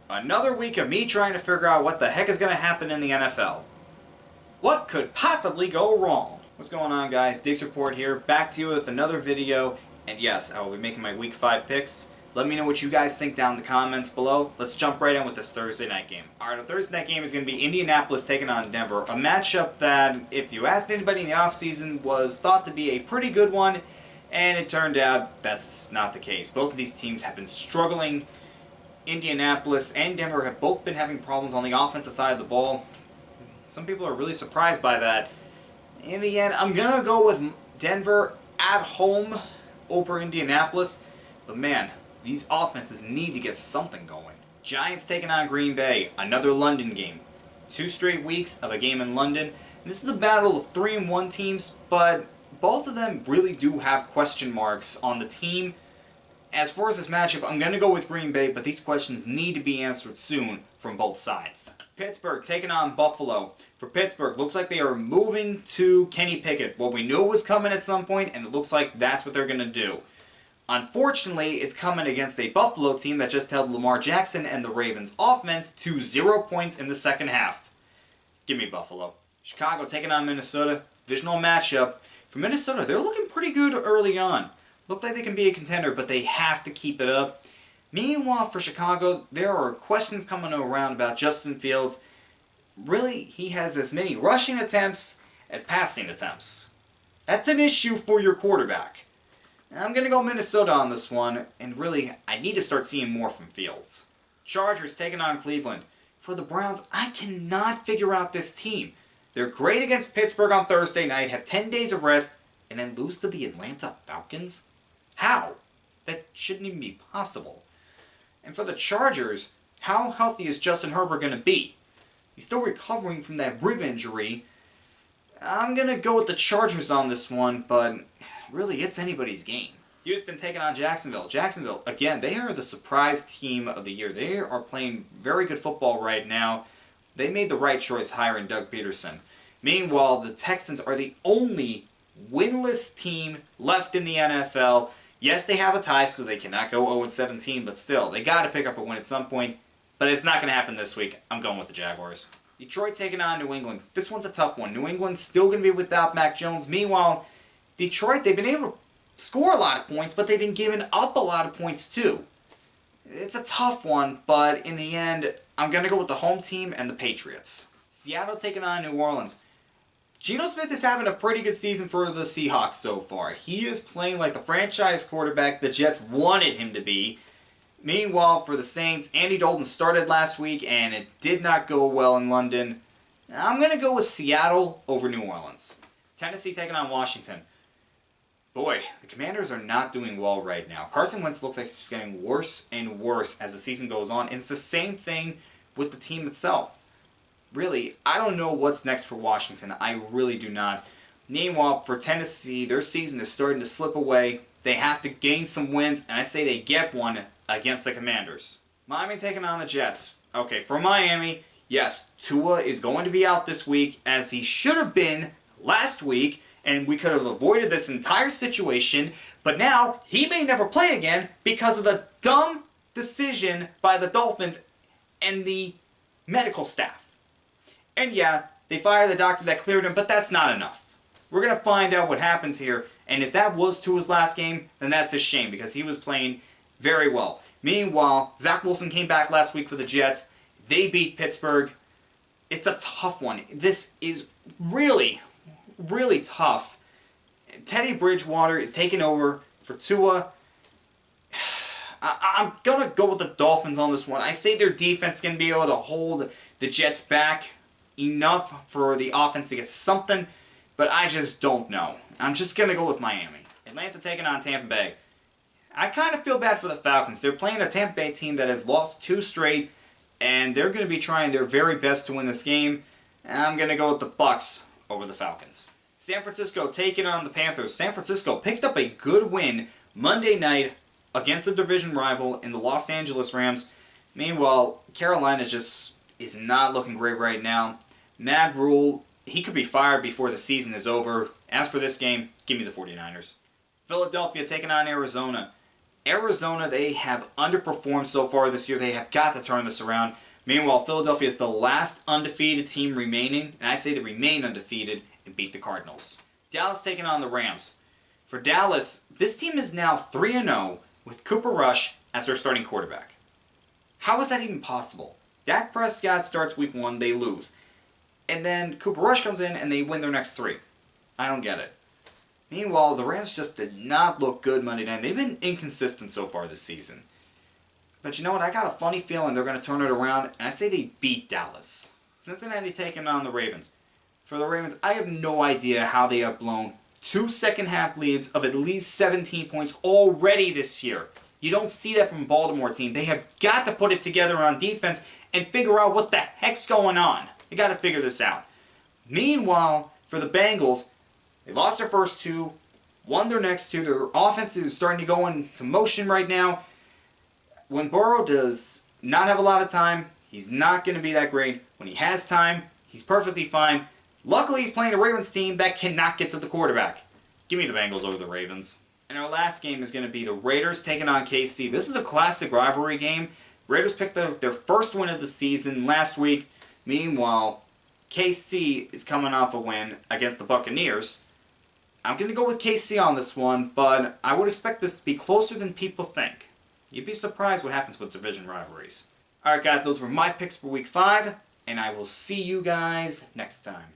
Another week of me trying to figure out what the heck is going to happen in the NFL. What could possibly go wrong? What's going on, guys? Diggs Report here, back to you with another video. And yes, I will be making my Week 5 picks. Let me know what you guys think down in the comments below. Let's jump right in with this Thursday night game. Alright, the Thursday night game is going to be Indianapolis taking on Denver. A matchup that, if you asked anybody in the offseason, was thought to be a pretty good one. And it turned out that's not the case. Both of these teams have been struggling. Indianapolis and Denver have both been having problems on the offensive side of the ball. Some people are really surprised by that. In the end, I'm going to go with Denver at home over Indianapolis. But man, these offenses need to get something going. Giants taking on Green Bay, another London game. 2 straight weeks of a game in London. This is a battle of 3-1 teams, but both of them really do have question marks on the team. As far as this matchup, I'm going to go with Green Bay, but these questions need to be answered soon from both sides. Pittsburgh taking on Buffalo. For Pittsburgh, looks like they are moving to Kenny Pickett. Well, we knew it was coming at some point, and it looks like that's what they're going to do. Unfortunately, it's coming against a Buffalo team that just held Lamar Jackson and the Ravens' offense to 0 points in the second half. Give me Buffalo. Chicago taking on Minnesota. Divisional matchup. For Minnesota, they're looking pretty good early on. Look like they can be a contender, but they have to keep it up. Meanwhile, for Chicago, there are questions coming around about Justin Fields. Really, he has as many rushing attempts as passing attempts. That's an issue for your quarterback. I'm going to go Minnesota on this one, and really, I need to start seeing more from Fields. Chargers taking on Cleveland. For the Browns, I cannot figure out this team. They're great against Pittsburgh on Thursday night, have 10 days of rest, and then lose to the Atlanta Falcons? How? That shouldn't even be possible. And for the Chargers, how healthy is Justin Herbert going to be? He's still recovering from that rib injury. I'm going to go with the Chargers on this one, but really it's anybody's game. Houston taking on Jacksonville. Jacksonville, again, they are the surprise team of the year. They are playing very good football right now. They made the right choice hiring Doug Peterson. Meanwhile, the Texans are the only winless team left in the NFL. Yes, they have a tie, so they cannot go 0-17, but still, they got to pick up a win at some point. But it's not going to happen this week. I'm going with the Jaguars. Detroit taking on New England. This one's a tough one. New England's still going to be without Mac Jones. Meanwhile, Detroit, they've been able to score a lot of points, but they've been giving up a lot of points too. It's a tough one, but in the end, I'm going to go with the home team and the Patriots. Seattle taking on New Orleans. Geno Smith is having a pretty good season for the Seahawks so far. He is playing like the franchise quarterback the Jets wanted him to be. Meanwhile, for the Saints, Andy Dalton started last week, and it did not go well in London. I'm going to go with Seattle over New Orleans. Tennessee taking on Washington. Boy, the Commanders are not doing well right now. Carson Wentz looks like he's just getting worse and worse as the season goes on, and it's the same thing with the team itself. Really, I don't know what's next for Washington. I really do not. Meanwhile, for Tennessee, their season is starting to slip away. They have to gain some wins, and I say they get one against the Commanders. Miami taking on the Jets. Okay, for Miami, yes, Tua is going to be out this week, as he should have been last week, and we could have avoided this entire situation, but now he may never play again because of the dumb decision by the Dolphins and the medical staff. And yeah, they fired the doctor that cleared him, but that's not enough. We're going to find out what happens here, and if that was Tua's last game, then that's a shame because he was playing very well. Meanwhile, Zach Wilson came back last week for the Jets. They beat Pittsburgh. It's a tough one. This is really, really tough. Teddy Bridgewater is taking over for Tua. I'm going to go with the Dolphins on this one. I say their defense is going to be able to hold the Jets back enough for the offense to get something, but I just don't know. I'm just going to go with Miami. Atlanta taking on Tampa Bay. I kind of feel bad for the Falcons. They're playing a Tampa Bay team that has lost 2 straight, and they're going to be trying their very best to win this game. And I'm going to go with the Bucs over the Falcons. San Francisco taking on the Panthers. San Francisco picked up a good win Monday night against a division rival in the Los Angeles Rams. Meanwhile, Carolina just is not looking great right now. Matt Rule, he could be fired before the season is over. As for this game, give me the 49ers. Philadelphia taking on Arizona. Arizona, they have underperformed so far this year. They have got to turn this around. Meanwhile, Philadelphia is the last undefeated team remaining, and I say they remain undefeated and beat the Cardinals. Dallas taking on the Rams. For Dallas, this team is now 3-0 with Cooper Rush as their starting quarterback. How is that even possible? Dak Prescott starts week 1, they lose. And then Cooper Rush comes in and they win their next 3. I don't get it. Meanwhile, the Rams just did not look good Monday night. They've been inconsistent so far this season. But you know what? I got a funny feeling they're going to turn it around, and I say they beat Dallas. Cincinnati taking on the Ravens. For the Ravens, I have no idea how they have blown 2 second-half leads of at least 17 points already this year. You don't see that from a Baltimore team. They have got to put it together on defense and figure out what the heck's going on. They got to figure this out. Meanwhile, for the Bengals, they lost their first 2, won their next 2. Their offense is starting to go into motion right now. When Burrow does not have a lot of time, he's not going to be that great. When he has time, he's perfectly fine. Luckily, he's playing a Ravens team that cannot get to the quarterback. Give me the Bengals over the Ravens. And our last game is going to be the Raiders taking on KC. This is a classic rivalry game. Raiders picked up their first win of the season last week. Meanwhile, KC is coming off a win against the Buccaneers. I'm going to go with KC on this one, but I would expect this to be closer than people think. You'd be surprised what happens with division rivalries. Alright guys, those were my picks for Week 5, and I will see you guys next time.